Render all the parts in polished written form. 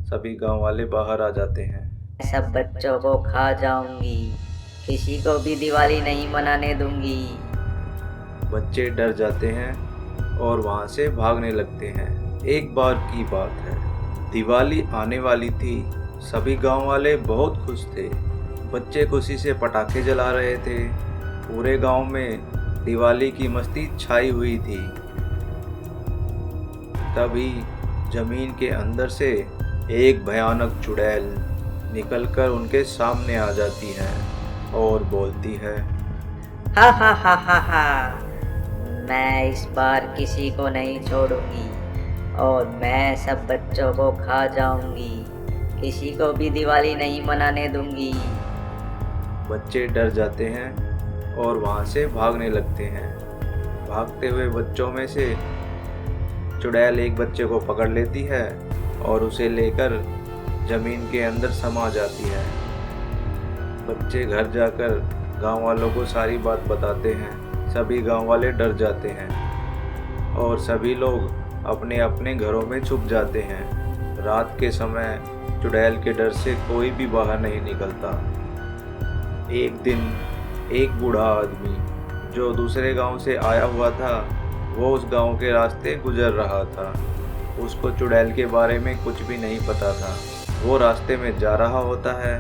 सभी गांव वाले बाहर आ जाते हैं। सब बच्चों को खा जाऊंगी, किसी को भी दिवाली नहीं मनाने दूंगी। बच्चे डर जाते हैं और वहां से भागने लगते हैं। एक बार की बात है, दिवाली आने वाली थी। सभी गांव वाले बहुत खुश थे। बच्चे खुशी से पटाखे जला रहे थे। पूरे गांव में दिवाली की मस्ती छाई हुई थी। तभी जमीन के अंदर से एक भयानक चुड़ैल निकलकर उनके सामने आ जाती है और बोलती है, हा हा हा हा हा, मैं इस बार किसी को नहीं छोड़ूंगी और मैं सब बच्चों को खा जाऊंगी, किसी को भी दिवाली नहीं मनाने दूंगी। बच्चे डर जाते हैं और वहां से भागने लगते हैं। भागते हुए बच्चों में से चुड़ैल एक बच्चे को पकड़ लेती है और उसे लेकर जमीन के अंदर समा जाती है। बच्चे घर जाकर गांव वालों को सारी बात बताते हैं। सभी गांव वाले डर जाते हैं और सभी लोग अपने अपने घरों में छुप जाते हैं। रात के समय चुड़ैल के डर से कोई भी बाहर नहीं निकलता। एक दिन एक बूढ़ा आदमी जो दूसरे गांव से आया हुआ था, वो उस गांव के रास्ते गुजर रहा था। उसको चुड़ैल के बारे में कुछ भी नहीं पता था। वो रास्ते में जा रहा होता है,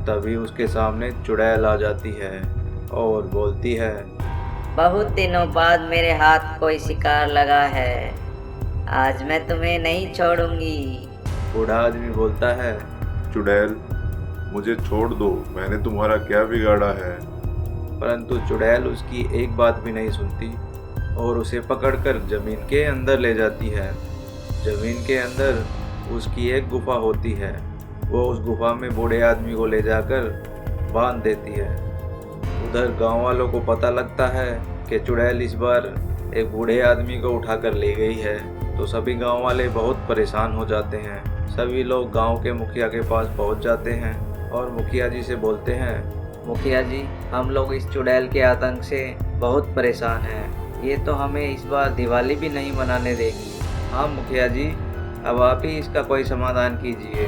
तभी उसके सामने चुड़ैल आ जाती है और बोलती है, बहुत दिनों बाद मेरे हाथ कोई शिकार लगा है, आज मैं तुम्हें नहीं छोड़ूंगी। बूढ़ा आदमी बोलता है, चुड़ैल, मुझे छोड़ दो, मैंने तुम्हारा क्या बिगाड़ा है। परंतु चुड़ैल उसकी एक बात भी नहीं सुनती और उसे पकड़कर जमीन के अंदर ले जाती है। जमीन के अंदर उसकी एक गुफा होती है। वो उस गुफा में बूढ़े आदमी को ले जाकर बांध देती है। उधर गांव वालों को पता लगता है कि चुड़ैल इस बार एक बूढ़े आदमी को उठाकर ले गई है, तो सभी गांव वाले बहुत परेशान हो जाते हैं। सभी लोग गांव के मुखिया के पास पहुंच जाते हैं और मुखिया जी से बोलते हैं, मुखिया जी, हम लोग इस चुड़ैल के आतंक से बहुत परेशान हैं। ये तो हमें इस बार दिवाली भी नहीं मनाने देगी। हाँ मुखिया जी, अब आप ही इसका कोई समाधान कीजिए।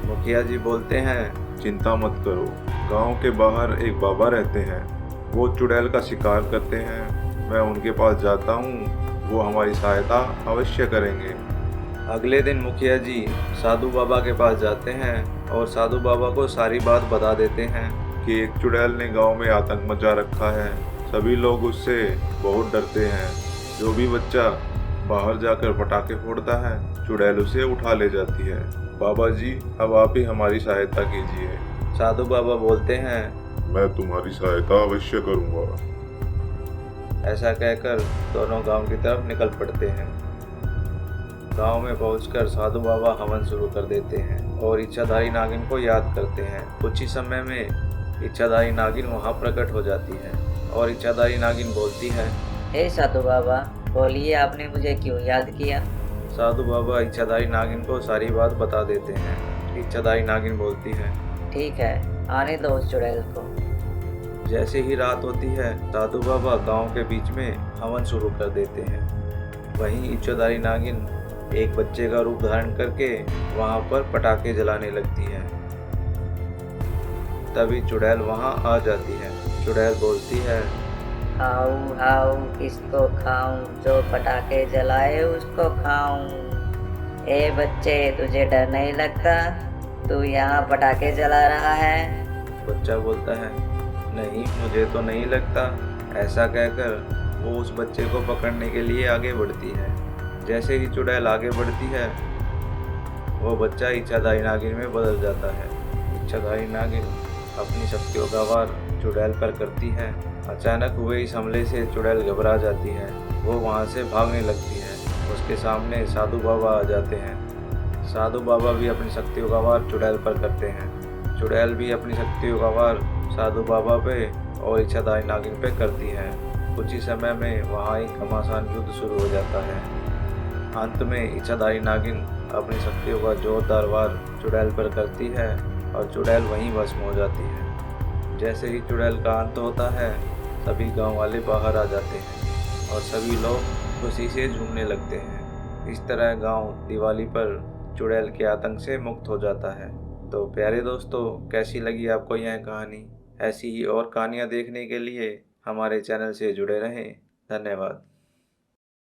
मुखिया जी बोलते हैं, चिंता मत करो, गांव के बाहर एक बाबा रहते हैं, वो चुड़ैल का शिकार करते हैं। मैं उनके पास जाता हूँ, वो हमारी सहायता अवश्य करेंगे। अगले दिन मुखिया जी साधु बाबा के पास जाते हैं और साधु बाबा को सारी बात बता देते हैं कि एक चुड़ैल ने गांव में आतंक मचा रखा है, सभी लोग उससे बहुत डरते हैं। जो भी बच्चा बाहर जाकर पटाखे फोड़ता है, चुड़ैल उसे उठा ले जाती है। बाबा जी, अब आप ही हमारी सहायता कीजिए। साधु बाबा बोलते हैं, मैं तुम्हारी सहायता अवश्य करूंगा। ऐसा कहकर दोनों गांव की तरफ निकल पड़ते हैं। गांव में पहुंचकर साधु बाबा हवन शुरू कर देते हैं और इच्छाधारी नागिन को याद करते हैं। कुछ ही समय में इच्छाधारी नागिन वहां प्रकट हो जाती है और इच्छाधारी नागिन बोलती है, हे साधु बाबा, बोलिए आपने मुझे क्यों याद किया। साधु बाबा इच्छाधारी नागिन को सारी बात बता देते हैं। इच्छाधारी नागिन बोलती है, ठीक है, आने दो उस चुड़ैल को। जैसे ही रात होती है, साधु बाबा गांव के बीच में हवन शुरू कर देते हैं। वहीं इच्छाधारी नागिन एक बच्चे का रूप धारण करके वहां पर पटाखे जलाने लगती है। तभी चुड़ैल वहां आ जाती है। चुड़ैल बोलती है, हाउ हाउ किसको खाऊं, जो पटाखे जलाए उसको खाऊं। ए बच्चे, तुझे डर नहीं लगता, तू यहाँ पटाखे जला रहा है। बच्चा बोलता है, नहीं मुझे तो नहीं लगता। ऐसा कहकर वो उस बच्चे को पकड़ने के लिए आगे बढ़ती है। जैसे ही चुड़ैल आगे बढ़ती है, वो बच्चा इच्छाधारी नागिन में बदल जाता है। इच्छाधारी नागिन अपनी शक्तियों का वार चुड़ैल पर करती है। अचानक हुए इस हमले से चुड़ैल घबरा जाती है। वो वहाँ से भागने लगती है। उसके सामने साधु बाबा आ जाते हैं। साधु बाबा भी अपनी शक्तियों का वार चुड़ैल पर करते हैं। चुड़ैल भी अपनी शक्तियों का वार साधु बाबा पे और इच्छाधारी नागिन पे करती है। कुछ ही समय में वहाँ एक घमासान युद्ध शुरू हो जाता है। अंत में इच्छाधारी नागिन अपनी शक्तियों का जोरदार वार चुड़ैल पर करती है और चुड़ैल वहीं भस्म हो जाती है। जैसे ही चुड़ैल का अंत होता है, सभी गांव वाले बाहर आ जाते हैं और सभी लोग खुशी से झूमने लगते हैं। इस तरह गांव दिवाली पर चुड़ैल के आतंक से मुक्त हो जाता है। तो प्यारे दोस्तों, कैसी लगी आपको यह कहानी? ऐसी ही और कहानियाँ देखने के लिए हमारे चैनल से जुड़े रहें। धन्यवाद।